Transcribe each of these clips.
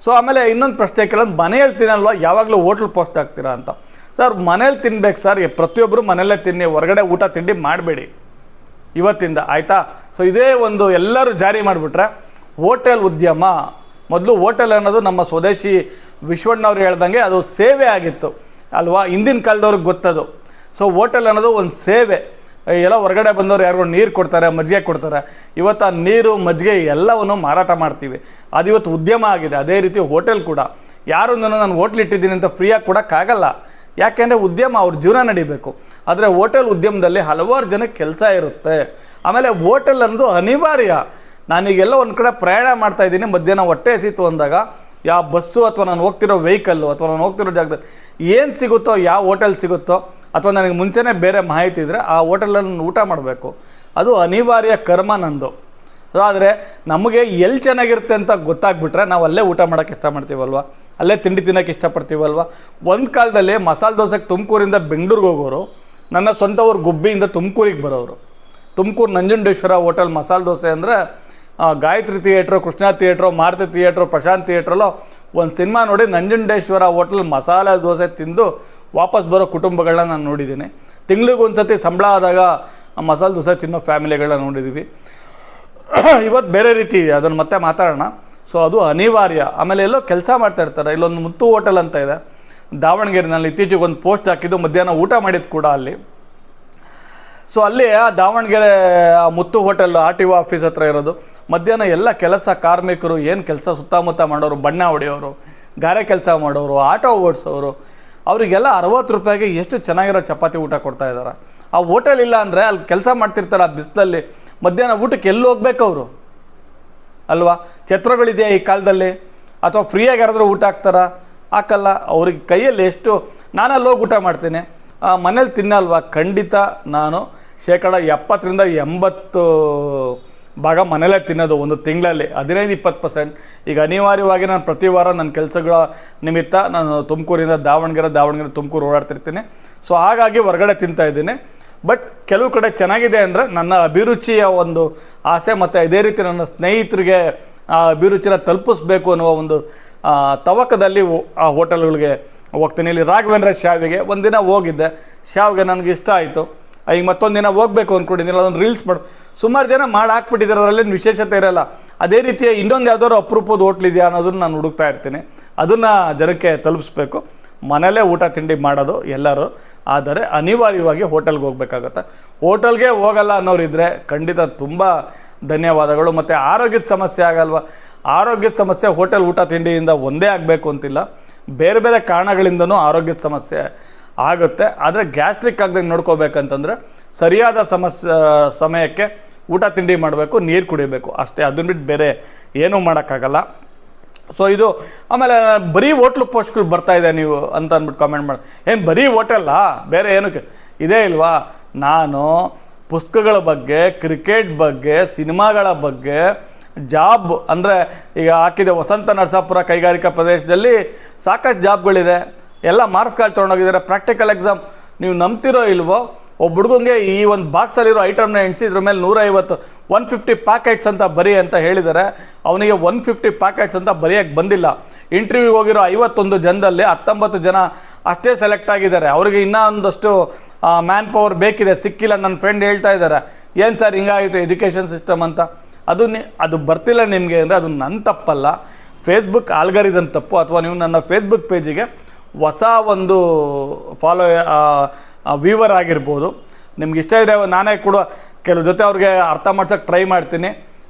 So ಆಮೇಲೆ ಇನ್ನೊಂದು ಪ್ರಶ್ನೆ ಕೇಳೋದು, ಮನೆಯಲ್ಲಿ ತಿನ್ನಲ್ವಾ, ಯಾವಾಗಲೂ ಹೋಟ್ಲ್ ಪೋಸ್ಟ್ ಆಗ್ತೀರಾ ಅಂತ. ಸರ್ ಮನೇಲಿ ತಿನ್ಬೇಕು ಸರ್, ಪ್ರತಿಯೊಬ್ಬರು ಮನೆಯಲ್ಲೇ ತಿನ್ನಿ, ಹೊರಗಡೆ ಊಟ ತಿಂಡಿ ಮಾಡಬೇಡಿ ಇವತ್ತಿಂದ, ಆಯಿತಾ. ಸೊ ಇದೇ ಒಂದು ಎಲ್ಲರೂ ಜಾರಿ ಮಾಡಿಬಿಟ್ರೆ ಹೋಟೆಲ್ ಉದ್ಯಮ, ಮೊದಲು ಹೋಟೆಲ್ ಅನ್ನೋದು ನಮ್ಮ ಸ್ವದೇಶಿ ವಿಶ್ವಣ್ಣವ್ರು ಹೇಳ್ದಂಗೆ ಅದು ಸೇವೆ ಆಗಿತ್ತು ಅಲ್ವಾ, ಹಿಂದಿನ ಕಾಲದವ್ರಿಗೆ ಗೊತ್ತದು. ಸೊ ಹೋಟೆಲ್ ಅನ್ನೋದು ಒಂದು ಸೇವೆ. ಎಲ್ಲ ಹೊರಗಡೆ ಬಂದವರು ಯಾರಿಗೂ ನೀರು ಕೊಡ್ತಾರೆ, ಮಜ್ಜಿಗೆ ಕೊಡ್ತಾರೆ. ಇವತ್ತು ಆ ನೀರು ಮಜ್ಜಿಗೆ ಎಲ್ಲವನ್ನು ಮಾರಾಟ ಮಾಡ್ತೀವಿ, ಅದು ಇವತ್ತು ಉದ್ಯಮ ಆಗಿದೆ. ಅದೇ ರೀತಿ ಹೋಟೆಲ್ ಕೂಡ ಯಾರು ನಾನು ಹೋಟ್ಲ್ ಇಟ್ಟಿದ್ದೀನಿ ಅಂತ ಫ್ರೀಯಾಗಿ ಕೊಡೋಕ್ಕಾಗಲ್ಲ, ಯಾಕೆಂದರೆ ಉದ್ಯಮ ಅವ್ರ ಜೀವನ ನಡಿಬೇಕು. ಆದರೆ ಹೋಟೆಲ್ ಉದ್ಯಮದಲ್ಲಿ ಹಲವಾರು ಜನಕ್ಕೆ ಕೆಲಸ ಇರುತ್ತೆ. ಆಮೇಲೆ ಹೋಟೆಲ್ ಅನ್ನೋದು ಅನಿವಾರ್ಯ. ನಾನೀಗೆಲ್ಲ ಒಂದು ಕಡೆ ಪ್ರಯಾಣ ಮಾಡ್ತಾಯಿದ್ದೀನಿ, ಮಧ್ಯಾಹ್ನ ಹೊಟ್ಟೆ ಹಸಿತು ಅಂದಾಗ ಯಾವ ಬಸ್ಸು ಅಥವಾ ನಾನು ಹೋಗ್ತಿರೋ ವೆಹಿಕಲ್ಲು ಅಥವಾ ನಾನು ಹೋಗ್ತಿರೋ ಜಾಗದಲ್ಲಿ ಏನು ಸಿಗುತ್ತೋ, ಯಾವ ಹೋಟೆಲ್ ಸಿಗುತ್ತೋ ಅಥವಾ ನನಗೆ ಮುಂಚೆನೇ ಬೇರೆ ಮಾಹಿತಿ ಇದ್ದರೆ ಆ ಹೋಟೆಲಲ್ಲಿ ಊಟ ಮಾಡಬೇಕು. ಅದು ಅನಿವಾರ್ಯ ಕರ್ಮ ನಂದು. ಆದರೆ ನಮಗೆ ಎಲ್ಲಿ ಚೆನ್ನಾಗಿರುತ್ತೆ ಅಂತ ಗೊತ್ತಾಗ್ಬಿಟ್ರೆ ನಾವು ಅಲ್ಲೇ ಊಟ ಮಾಡೋಕ್ಕೆ ಇಷ್ಟಪಡ್ತೀವಲ್ವ, ಅಲ್ಲೇ ತಿಂಡಿ ತಿನ್ನೋಕ್ಕೆ ಇಷ್ಟಪಡ್ತೀವಲ್ವ. ಒಂದು ಕಾಲದಲ್ಲಿ ಮಸಾಲೆ ದೋಸೆಗೆ ತುಮಕೂರಿಂದ ಬೆಂಗಳೂರಿಗೆ ಹೋಗೋರು, ನನ್ನ ಸ್ವಂತ ಊರು ಗುಬ್ಬಿಯಿಂದ ತುಮಕೂರಿಗೆ ಬರೋರು. ತುಮಕೂರು ನಂಜುಂಡೇಶ್ವರ ಹೋಟೆಲ್ ಮಸಾಲೆ ದೋಸೆ ಅಂದರೆ Gayatri theatre, Krishna theatre, Maruti theatre, Prashant ಥಿಯೇಟ್ರಲ್ಲೋ ಒಂದು ಸಿನಿಮಾ ನೋಡಿ ನಂಜುಂಡೇಶ್ವರ ಹೋಟೆಲ್ ಮಸಾಲೆ ದೋಸೆ ತಿಂದು ವಾಪಸ್ ಬರೋ ಕುಟುಂಬಗಳನ್ನ ನಾನು ನೋಡಿದ್ದೀನಿ. ತಿಂಗಳಿಗೊಂದು ಸತಿ ಸಂಬಳ ಆದಾಗ ಮಸಾಲೆ ದೋಸೆ ತಿನ್ನೋ ಫ್ಯಾಮಿಲಿಗಳನ್ನ ನೋಡಿದ್ದೀವಿ. ಇವತ್ತು ಬೇರೆ ರೀತಿ ಇದೆ, ಅದನ್ನು ಮತ್ತೆ ಮಾತಾಡೋಣ. ಸೊ ಅದು ಅನಿವಾರ್ಯ. ಆಮೇಲೆ ಎಲ್ಲೋ ಕೆಲಸ ಮಾಡ್ತಾಯಿರ್ತಾರೆ. ಇಲ್ಲೊಂದು ಮುತ್ತು ಹೋಟೆಲ್ ಅಂತ ಇದೆ ದಾವಣಗೆರೆನಲ್ಲಿ, ಇತ್ತೀಚೆಗೆ ಒಂದು ಪೋಸ್ಟ್ ಹಾಕಿದ್ದು, ಮಧ್ಯಾಹ್ನ ಊಟ ಮಾಡಿದ್ದು ಕೂಡ ಅಲ್ಲಿ. ಸೊ ಅಲ್ಲಿ ಆ ದಾವಣಗೆರೆ ಮುತ್ತು ಹೋಟೆಲ್ RTO ಆಫೀಸ್ ಹತ್ರ ಇರೋದು. ಮಧ್ಯಾಹ್ನ ಎಲ್ಲ ಕೆಲಸ ಕಾರ್ಮಿಕರು ಏನು ಕೆಲಸ ಸುತ್ತಮುತ್ತ ಮಾಡೋರು, ಬಣ್ಣ ಹೊಡೆಯೋರು, ಗಾರೆ ಕೆಲಸ ಮಾಡೋರು, ಆಟೋ ಓಡಿಸೋರು, ಅವರಿಗೆಲ್ಲ 60 ರೂಪಾಯಿಗೆ ಎಷ್ಟು ಚೆನ್ನಾಗಿರೋ ಚಪಾತಿ ಊಟ ಕೊಡ್ತಾ ಇದ್ದಾರೆ. ಆ ಹೋಟೆಲ್ ಇಲ್ಲ ಅಂದರೆ ಅಲ್ಲಿ ಕೆಲಸ ಮಾಡ್ತಿರ್ತಾರೆ ಆ ಬಿಸಿಲಲ್ಲಿ, ಮಧ್ಯಾಹ್ನ ಊಟಕ್ಕೆ ಎಲ್ಲಿ ಹೋಗ್ಬೇಕು ಅವರು ಅಲ್ವಾ? ಛತ್ರಗಳಿದೆಯಾ ಈ ಕಾಲದಲ್ಲಿ? ಅಥವಾ ಫ್ರೀಯಾಗಿ ಯಾರಾದರೂ ಊಟ ಹಾಕ್ತಾರಾ? ಹಾಕಲ್ಲ. ಅವ್ರಿಗೆ ಕೈಯಲ್ಲಿ ಎಷ್ಟು, ನಾನಲ್ಲಿ ಹೋಗಿ ಊಟ ಮಾಡ್ತೀನಿ, ಮನೇಲಿ ತಿನ್ನಲ್ವಾ? ಖಂಡಿತ ನಾನು 70% ಭಾಗ ಮನೇಲೇ ತಿನ್ನೋದು ಒಂದು ತಿಂಗಳಲ್ಲಿ, 15-20%. ಈಗ ಅನಿವಾರ್ಯವಾಗಿ ನಾನು ಪ್ರತಿ ವಾರ ನನ್ನ ಕೆಲಸಗಳ ನಿಮಿತ್ತ ನಾನು ತುಮಕೂರಿಂದ ದಾವಣಗೆರೆ ತುಮಕೂರು ಓಡಾಡ್ತಿರ್ತೀನಿ. ಸೊ ಹಾಗಾಗಿ ಹೊರಗಡೆ ತಿಂತಾಯಿದ್ದೀನಿ. ಬಟ್ ಕೆಲವು ಕಡೆ ಚೆನ್ನಾಗಿದೆ ಅಂದರೆ ನನ್ನ ಅಭಿರುಚಿಯ ಒಂದು ಆಸೆ, ಮತ್ತು ಇದೇ ರೀತಿ ನನ್ನ ಸ್ನೇಹಿತರಿಗೆ ಆ ಅಭಿರುಚಿನ ತಲುಪಿಸ್ಬೇಕು ಅನ್ನುವ ಒಂದು ತವಕದಲ್ಲಿ ಆ ಹೋಟೆಲ್ಗಳಿಗೆ ಹೋಗ್ತೀನಿ. ಇಲ್ಲಿ ರಾಘವೇಂದ್ರ ಶಾವಿಗೆ ಒಂದಿನ ಹೋಗಿದ್ದೆ, ಶಾವಿಗೆ ನನಗೆ ಇಷ್ಟ ಆಯಿತು. ಈಗ ಮತ್ತೊಂದು ದಿನ ಹೋಗಬೇಕು ಅಂದ್ಕೊಂಡಿದ್ದೀನಿ, ಅದೊಂದು ರೀಲ್ಸ್ ಮಾಡು, ಸುಮಾರು ಜನ ಮಾಡಿ ಹಾಕ್ಬಿಟ್ಟಿದ್ದಾರೆ, ಅದರಲ್ಲೇನು ವಿಶೇಷತೆ ಇರೋಲ್ಲ. ಅದೇ ರೀತಿಯ ಇನ್ನೊಂದು ಯಾವುದಾದ್ರು ಅಪರೂಪದ ಹೋಟ್ಲಿದೆಯಾ ಅನ್ನೋದನ್ನು ನಾನು ಹುಡುಕ್ತಾ ಇರ್ತೀನಿ. ಅದನ್ನು ಜನಕ್ಕೆ ತಲುಪಿಸ್ಬೇಕು. ಮನೇಲೇ ಊಟ ತಿಂಡಿ ಮಾಡೋದು ಎಲ್ಲರೂ, ಆದರೆ ಅನಿವಾರ್ಯವಾಗಿ ಹೋಟೆಲ್ಗೆ ಹೋಗಬೇಕಾಗತ್ತೆ. ಹೋಟೆಲ್ಗೆ ಹೋಗಲ್ಲ ಅನ್ನೋರಿದ್ದರೆ ಖಂಡಿತ ತುಂಬ ಧನ್ಯವಾದಗಳು. ಮತ್ತು ಆರೋಗ್ಯದ ಸಮಸ್ಯೆ ಆಗಲ್ವ? ಆರೋಗ್ಯದ ಸಮಸ್ಯೆ ಹೋಟೆಲ್ ಊಟ ತಿಂಡಿಯಿಂದ ಒಂದೇ ಆಗಬೇಕು ಅಂತಿಲ್ಲ, ಬೇರೆ ಬೇರೆ ಕಾರಣಗಳಿಂದನೂ ಆರೋಗ್ಯದ ಸಮಸ್ಯೆ ಆಗುತ್ತೆ. ಆದರೆ ಗ್ಯಾಸ್ಟ್ರಿಕ್ ಆಗದಂಗೆ ನೋಡ್ಕೋಬೇಕಂತಂದರೆ ಸರಿಯಾದ ಸಮಯಕ್ಕೆ ಊಟ ತಿಂಡಿ ಮಾಡಬೇಕು, ನೀರು ಕುಡಿಬೇಕು ಅಷ್ಟೇ. ಅದನ್ನ ಬಿಟ್ಟು ಬೇರೆ ಏನೂ ಮಾಡೋಕ್ಕಾಗಲ್ಲ. ಸೊ ಇದು ಆಮೇಲೆ ಬರೀ ಹೋಟ್ಲು ಪೋಸ್ಟ್ಗಳು ಬರ್ತಾಯಿದೆ ನೀವು ಅಂತ ಅಂದ್ಬಿಟ್ಟು ಕಾಮೆಂಟ್ ಮಾಡಿ, ಏನು ಬರೀ ಹೋಟೆಲ್ಲಾ, ಬೇರೆ ಏನಕ್ಕೆ ಇದೇ ಇಲ್ವಾ? ನಾನು ಪುಸ್ತಕಗಳ ಬಗ್ಗೆ, ಕ್ರಿಕೆಟ್ ಬಗ್ಗೆ, ಸಿನಿಮಾಗಳ ಬಗ್ಗೆ, ಜಾಬ್ ಅಂದರೆ ಈಗ ಹಾಕಿದೆ ವಸಂತ ನರಸಾಪುರ ಕೈಗಾರಿಕಾ ಪ್ರದೇಶದಲ್ಲಿ ಸಾಕಷ್ಟು ಜಾಬ್ಗಳಿದೆ, ಎಲ್ಲ ಮಾರ್ಕ್ಸ್ ಕಾರ್ಡ್ ತೊಗೊಂಡೋಗಿದ್ದಾರೆ. ಪ್ರಾಕ್ಟಿಕಲ್ ಎಕ್ಸಾಮ್ ನೀವು ನಂಬ್ತಿರೋ ಇಲ್ವೋ, ಒಬ್ಬ ಹುಡುಗಂಗೆ ಈ ಒಂದು ಬಾಕ್ಸಲ್ಲಿರೋ ಐಟಮ್ನ ಎಣಿಸಿದ್ರ ಮೇಲೆ 150 ಪ್ಯಾಕೆಟ್ಸ್ ಅಂತ ಬರೀ ಅಂತ ಹೇಳಿದ್ದಾರೆ. ಅವನಿಗೆ 150 ಪ್ಯಾಕೆಟ್ಸ್ ಅಂತ ಬರೆಯೋಕ್ಕೆ ಬಂದಿಲ್ಲ. ಇಂಟರ್ವ್ಯೂಗೆ ಹೋಗಿರೋ 51 ಜನದಲ್ಲಿ 19 ಜನ ಅಷ್ಟೇ ಸೆಲೆಕ್ಟ್ ಆಗಿದ್ದಾರೆ. ಅವರಿಗೆ ಇನ್ನೂ ಒಂದಷ್ಟು ಮ್ಯಾನ್ ಪವರ್ ಬೇಕಿದೆ, ಸಿಕ್ಕಿಲ್ಲ. ನನ್ನ ಫ್ರೆಂಡ್ ಹೇಳ್ತಾ ಇದ್ದಾರೆ, ಏನು ಸರ್ ಹಿಂಗಾಯಿತು ಎಜುಕೇಷನ್ ಸಿಸ್ಟಮ್ ಅಂತ. ಅದು ಬರ್ತಿಲ್ಲ ನಿಮಗೆ ಅಂದರೆ ಅದು ನನ್ನ ತಪ್ಪಲ್ಲ, ಫೇಸ್ಬುಕ್ ಆಲ್ಗರಿದಮ್ ತಪ್ಪು. ಅಥವಾ ನೀವು ನನ್ನ ಫೇಸ್ಬುಕ್ ಪೇಜಿಗೆ ಹೊಸ ಒಂದು ವ್ಯೂವರ್ ಆಗಿರ್ಬೋದು, ನಿಮ್ಗೆ ಇಷ್ಟ ಇದೆ ನಾನೇ ಕೂಡ ಕೆಲವು ಜೊತೆ ಅವ್ರಿಗೆ ಅರ್ಥ ಮಾಡ್ಸೋಕ್ಕೆ ಟ್ರೈ ಮಾಡ್ತೀನಿ.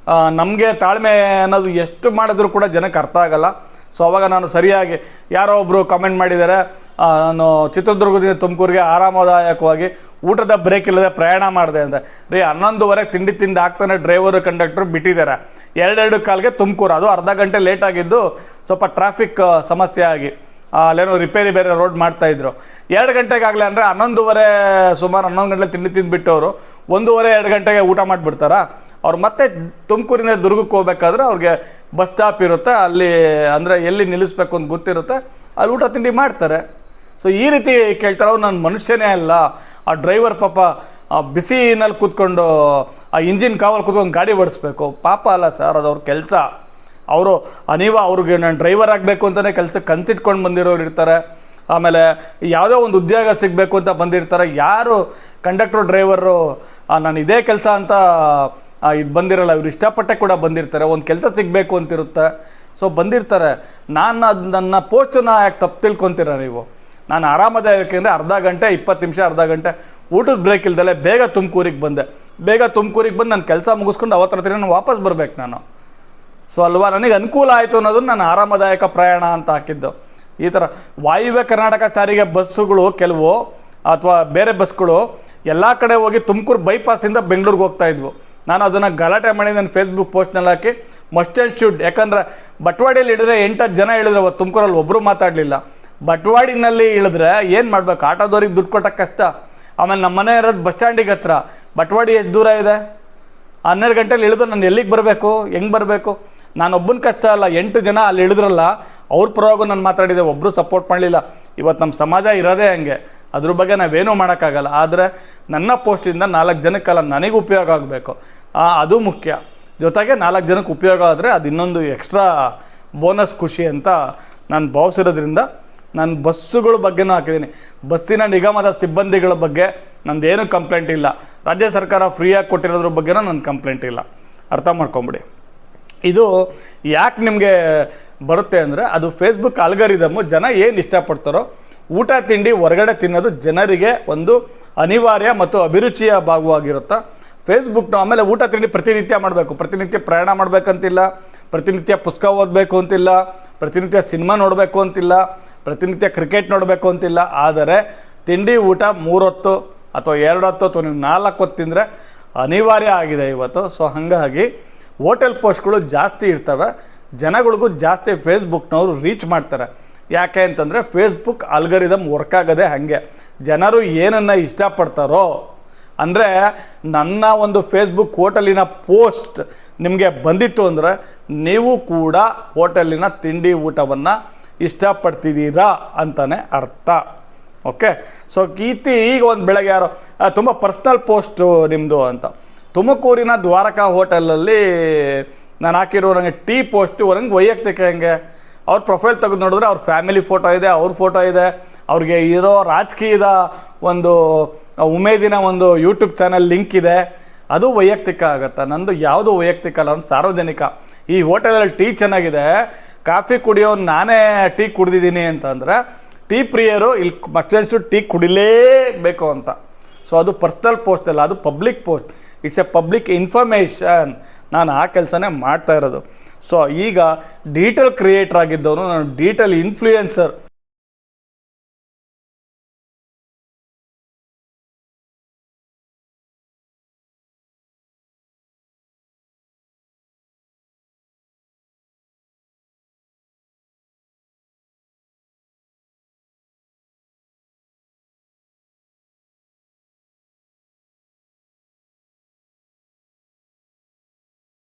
ನಮಗೆ ತಾಳ್ಮೆ ಅನ್ನೋದು ಎಷ್ಟು ಮಾಡಿದ್ರೂ ಕೂಡ ಜನಕ್ಕೆ ಅರ್ಥ ಆಗಲ್ಲ. ಸೊ ಅವಾಗ ನಾನು ಸರಿಯಾಗಿ, ಯಾರೋ ಒಬ್ಬರು ಕಮೆಂಟ್ ಮಾಡಿದ್ದಾರೆ, ನಾನು ಚಿತ್ರದುರ್ಗದಿಂದ ತುಮಕೂರಿಗೆ ಆರಾಮದಾಯಕವಾಗಿ ಊಟದ ಬ್ರೇಕ್ ಇಲ್ಲದೆ ಪ್ರಯಾಣ ಮಾಡಿದೆ ಅಂತ. 11:30 ತಿಂಡಿ ತಿಂದು ಆಗ್ತಾನೆ ಡ್ರೈವರು ಕಂಡಕ್ಟ್ರು ಬಿಟ್ಟಿದ್ದಾರೆ. 2 ಕಾಲ್ಗೆ ತುಮಕೂರು, ಅದು ಅರ್ಧ ಗಂಟೆ ಲೇಟಾಗಿದ್ದು ಸ್ವಲ್ಪ ಟ್ರಾಫಿಕ್ ಸಮಸ್ಯೆ ಆಗಿ ಅಲ್ಲೇನೋ ರಿಪೇರಿ ಬೇರೆ ರೋಡ್ ಮಾಡ್ತಾಯಿದ್ರು. 2 ಗಂಟೆಗಾಗಲೇ ಅಂದರೆ 11:30, ಸುಮಾರು 11 ಗಂಟೆ ತಿಂಡಿ ತಿಂದುಬಿಟ್ಟು ಅವರು 1:30-2 ಗಂಟೆಗೆ ಊಟ ಮಾಡಿಬಿಡ್ತಾರಾ? ಅವ್ರು ಮತ್ತೆ ತುಮಕೂರಿನ ದುರ್ಗಕ್ಕೆ ಹೋಗ್ಬೇಕಾದ್ರೆ ಅವ್ರಿಗೆ ಬಸ್ ಸ್ಟಾಪ್ ಇರುತ್ತೆ, ಅಲ್ಲಿ ಅಂದರೆ ಎಲ್ಲಿ ನಿಲ್ಲಿಸ್ಬೇಕು ಅಂತ ಗೊತ್ತಿರುತ್ತೆ, ಅಲ್ಲಿ ಊಟ ತಿಂಡಿ ಮಾಡ್ತಾರೆ. ಸೊ ಈ ರೀತಿ ಕೇಳ್ತಾರೆ. ಅವ್ರು ನಾನು ಮನುಷ್ಯನೇ ಅಲ್ಲ, ಆ ಡ್ರೈವರ್ ಪಾಪ ಬಿಸಿನಲ್ಲಿ ಕೂತ್ಕೊಂಡು ಆ ಇಂಜಿನ್ ಕಾವಲು ಕೂತ್ಕೊಂಡು ಗಾಡಿ ಓಡಿಸ್ಬೇಕು, ಪಾಪ ಅಲ್ಲ ಸರ್, ಅದು ಅವ್ರ ಕೆಲಸ. ಅವರು ಅವ್ರಿಗೆ ನಾನು ಡ್ರೈವರ್ ಆಗಬೇಕು ಅಂತಲೇ ಕೆಲಸಕ್ಕೆ ಕನ್ಸಿಟ್ಕೊಂಡು ಬಂದಿರೋರು ಇರ್ತಾರೆ. ಆಮೇಲೆ ಯಾವುದೋ ಒಂದು ಉದ್ಯೋಗ ಸಿಗಬೇಕು ಅಂತ ಬಂದಿರ್ತಾರೆ. ಯಾರು ಕಂಡಕ್ಟ್ರು ಡ್ರೈವರು ನಾನು ಇದೇ ಕೆಲಸ ಅಂತ ಇದು ಬಂದಿರಲ್ಲ, ಇವ್ರು ಇಷ್ಟಪಟ್ಟೆ ಕೂಡ ಬಂದಿರ್ತಾರೆ, ಒಂದು ಕೆಲಸ ಸಿಗಬೇಕು ಅಂತಿರುತ್ತೆ. ಸೊ ಬಂದಿರ್ತಾರೆ. ನಾನು ಅದು ನನ್ನ ಪೋಸ್ಟನ್ನ ಯಾಕೆ ತಪ್ಪು ತಿಳ್ಕೊತೀರ ನೀವು? ನಾನು ಆರಾಮದಾಯಕ ಅಂದರೆ ಅರ್ಧ ಗಂಟೆ 20 ನಿಮಿಷ ಅರ್ಧ ಗಂಟೆ ಊಟದ ಬ್ರೇಕ್ ಇಲ್ದಲೆ ಬೇಗ ತುಮಕೂರಿಗೆ ಬಂದೆ. ಬೇಗ ತುಮಕೂರಿಗೆ ಬಂದು ನಾನು ಕೆಲಸ ಮುಗಿಸ್ಕೊಂಡು ಅವತ್ತು ರಾತ್ರಿ ನಾನು ವಾಪಸ್ ಬರಬೇಕು ನಾನು. ಸೊ ಅಲ್ವಾ, ನನಗೆ ಅನುಕೂಲ ಆಯಿತು ಅನ್ನೋದನ್ನು ನಾನು ಆರಾಮದಾಯಕ ಪ್ರಯಾಣ ಅಂತ ಹಾಕಿದ್ದು. ಈ ಥರ ವಾಯುವ್ಯ ಕರ್ನಾಟಕ ಸಾರಿಗೆ ಬಸ್ಸುಗಳು ಕೆಲವು ಅಥವಾ ಬೇರೆ ಬಸ್ಗಳು ಎಲ್ಲ ಕಡೆ ಹೋಗಿ ತುಮಕೂರು ಬೈಪಾಸಿಂದ ಬೆಂಗಳೂರಿಗೆ ಹೋಗ್ತಾಯಿದ್ವು. ನಾನು ಅದನ್ನು ಗಲಾಟೆ ಮಾಡಿ ನನ್ನ ಫೇಸ್ಬುಕ್ ಪೋಸ್ಟ್ನಲ್ಲಿ ಹಾಕಿ ಮಸ್ಟ್ ಆ್ಯಂಡ್ ಶುಡ್. ಯಾಕಂದರೆ ಬಟ್ವಾಡಿಯಲ್ಲಿ ಇಳಿದ್ರೆ 8-10 ಜನ ಇಳಿದ್ರೆ ಅವತ್ತು ತುಮಕೂರಲ್ಲಿ ಒಬ್ಬರು ಮಾತಾಡಲಿಲ್ಲ. ಬಟ್ವಾಡಿನಲ್ಲಿ ಇಳಿದ್ರೆ ಏನು ಮಾಡಬೇಕು? ಆಟೋದವ್ರಿಗೆ ದುಡ್ಡು ಕೊಟ್ಟಕ್ಕೆ ಕಷ್ಟ. ಆಮೇಲೆ ನಮ್ಮ ಮನೆ ಇರೋದು ಬಸ್ ಸ್ಟ್ಯಾಂಡಿಗೆ ಹತ್ರ. ಬಟ್ವಾಡಿ ಎಷ್ಟು ದೂರ ಇದೆ? 12 ಗಂಟೆಲಿ ಇಳಿದು ನಾನು ಎಲ್ಲಿಗೆ ಬರಬೇಕು? ಹೆಂಗೆ ಬರಬೇಕು? ನಾನು ಒಬ್ಬನ ಕಷ್ಟ ಅಲ್ಲ, 8 ಜನ ಅಲ್ಲಿ ಇಳಿದ್ರಲ್ಲ, ಅವ್ರ ಪರವಾಗೂ ನಾನು ಮಾತಾಡಿದೆ, ಒಬ್ಬರು ಸಪೋರ್ಟ್ ಮಾಡಲಿಲ್ಲ. ಇವತ್ತು ನಮ್ಮ ಸಮಾಜ ಇರೋದೇ ಹಂಗೆ. ಅದ್ರ ಬಗ್ಗೆ ನಾವೇನೂ ಮಾಡೋಕ್ಕಾಗಲ್ಲ. ಆದರೆ ನನ್ನ ಪೋಸ್ಟಿಂದ 4 ಜನಕ್ಕಲ್ಲ, ನನಗೆ ಉಪಯೋಗ ಆಗಬೇಕು, ಅದು ಮುಖ್ಯ. ಜೊತೆಗೆ 4 ಜನಕ್ಕೆ ಉಪಯೋಗ ಆದರೆ ಅದು ಇನ್ನೊಂದು ಎಕ್ಸ್ಟ್ರಾ ಬೋನಸ್ ಖುಷಿ ಅಂತ ನಾನು ಭಾವಿಸಿರೋದ್ರಿಂದ ನಾನು ಬಸ್ಸುಗಳ ಬಗ್ಗೆನೂ ಹಾಕಿದ್ದೀನಿ. ಬಸ್ಸಿನ ನಿಗಮದ ಸಿಬ್ಬಂದಿಗಳ ಬಗ್ಗೆ ನಂದೇನು ಕಂಪ್ಲೇಂಟ್ ಇಲ್ಲ. ರಾಜ್ಯ ಸರ್ಕಾರ ಫ್ರೀಯಾಗಿ ಕೊಟ್ಟಿರೋದ್ರ ಬಗ್ಗೆನೂ ನನ್ನ ಕಂಪ್ಲೇಂಟ್ ಇಲ್ಲ. ಅರ್ಥ ಮಾಡ್ಕೊಂಬಿಡಿ. ಇದು ಯಾಕೆ ನಿಮಗೆ ಬರುತ್ತೆ ಅಂದರೆ ಅದು ಫೇಸ್ಬುಕ್ ಆಲ್ಗರಿದಮ್ಮು. ಜನ ಏನು ಇಷ್ಟಪಡ್ತಾರೋ ಊಟ ತಿಂಡಿ ಹೊರಗಡೆ ತಿನ್ನೋದು ಜನರಿಗೆ ಒಂದು ಅನಿವಾರ್ಯ ಮತ್ತು ಅಭಿರುಚಿಯ ಭಾಗವಾಗಿರುತ್ತೆ ಫೇಸ್ಬುಕ್ನ. ಆಮೇಲೆ ಊಟ ತಿಂಡಿ ಪ್ರತಿನಿತ್ಯ ಮಾಡಬೇಕು, ಪ್ರತಿನಿತ್ಯ ಪ್ರಯಾಣ ಮಾಡಬೇಕಂತಿಲ್ಲ, ಪ್ರತಿನಿತ್ಯ ಪುಸ್ತಕ ಓದಬೇಕು ಅಂತಿಲ್ಲ, ಪ್ರತಿನಿತ್ಯ ಸಿನಿಮಾ ನೋಡಬೇಕು ಅಂತಿಲ್ಲ, ಪ್ರತಿನಿತ್ಯ ಕ್ರಿಕೆಟ್ ನೋಡಬೇಕು ಅಂತಿಲ್ಲ. ಆದರೆ ತಿಂಡಿ ಊಟ 3 ಹೊತ್ತು ಅಥವಾ 2 ಹೊತ್ತು ಅಥವಾ ನೀವು 4 ಹೊತ್ತು ತಿಂದರೆ ಅನಿವಾರ್ಯ ಆಗಿದೆ ಇವತ್ತು. ಸೊ ಹಾಗಾಗಿ ಹೋಟೆಲ್ ಪೋಸ್ಟ್ಗಳು ಜಾಸ್ತಿ ಇರ್ತವೆ, ಜನಗಳಿಗೂ ಜಾಸ್ತಿ ಫೇಸ್ಬುಕ್ನವರು ರೀಚ್ ಮಾಡ್ತಾರೆ. ಯಾಕೆ ಅಂತಂದರೆ ಫೇಸ್ಬುಕ್ ಆಲ್ಗರಿದಮ್ ವರ್ಕ್ ಆಗೋದೇ ಹಾಗೆ. ಜನರು ಏನನ್ನು ಇಷ್ಟಪಡ್ತಾರೋ, ಅಂದರೆ ನನ್ನ ಒಂದು ಫೇಸ್ಬುಕ್ ಹೋಟೆಲಿನ ಪೋಸ್ಟ್ ನಿಮಗೆ ಬಂದಿತ್ತು ಅಂದರೆ ನೀವು ಕೂಡ ಹೋಟೆಲಿನ ತಿಂಡಿ ಊಟವನ್ನು ಇಷ್ಟಪಡ್ತಿದ್ದೀರಾ ಅಂತಲೇ ಅರ್ಥ. ಓಕೆ. ಸೊ ಈಗ ಒಂದು ಬೆಳಗ್ಗೆ ಯಾರೋ ತುಂಬ ಪರ್ಸ್ನಲ್ ಪೋಸ್ಟು ನಿಮ್ಮದು ಅಂತ, ತುಮಕೂರಿನ ದ್ವಾರಕಾ ಹೋಟೆಲಲ್ಲಿ ನಾನು ಹಾಕಿರೋ ನನಗೆ ಟೀ ಪೋಸ್ಟು ನನಗೆ ವೈಯಕ್ತಿಕ ಹೆಂಗೆ ಅವ್ರ ಪ್ರೊಫೈಲ್ ತೆಗೆದು ನೋಡಿದ್ರೆ ಅವ್ರ ಫ್ಯಾಮಿಲಿ ಫೋಟೋ ಇದೆ, ಅವ್ರ ಫೋಟೋ ಇದೆ, ಅವ್ರಿಗೆ ಇರೋ ರಾಜಕೀಯದ ಒಂದು ಉಮೇದಿನ ಒಂದು ಯೂಟ್ಯೂಬ್ ಚಾನಲ್ ಲಿಂಕ್ ಇದೆ, ಅದು ವೈಯಕ್ತಿಕ ಆಗುತ್ತೆ. ನಂದು ಯಾವುದು ವೈಯಕ್ತಿಕ ಅಲ್ಲ, ಒಂದು ಸಾರ್ವಜನಿಕ. ಈ ಹೋಟೆಲಲ್ಲಿ ಟೀ ಚೆನ್ನಾಗಿದೆ, ಕಾಫಿ ಕುಡಿಯೋ ನಾನೇ ಟೀ ಕುಡಿದಿದ್ದೀನಿ ಅಂತಂದರೆ ಟೀ ಪ್ರಿಯರು ಇಲ್ಲಿ ಮಸ್ಟೆನ್ಸ್ಟು ಟೀ ಕುಡಿಲೇಬೇಕು ಅಂತ. ಸೊ ಅದು ಪರ್ಸ್ನಲ್ ಪೋಸ್ಟ್ ಅಲ್ಲ, ಅದು public post. It's A public information. ನಾನು ಆ ಕೆಲಸನೇ ಮಾಡ್ತಾ ಇರೋದು. ಸೊ ಈಗ ಡಿಜಿಟಲ್ ಕ್ರಿಯೇಟರ್ ಆಗಿದ್ದವನು, ನಾನು ಡಿಜಿಟಲ್ ಇನ್ಫ್ಲೂಯೆನ್ಸರ್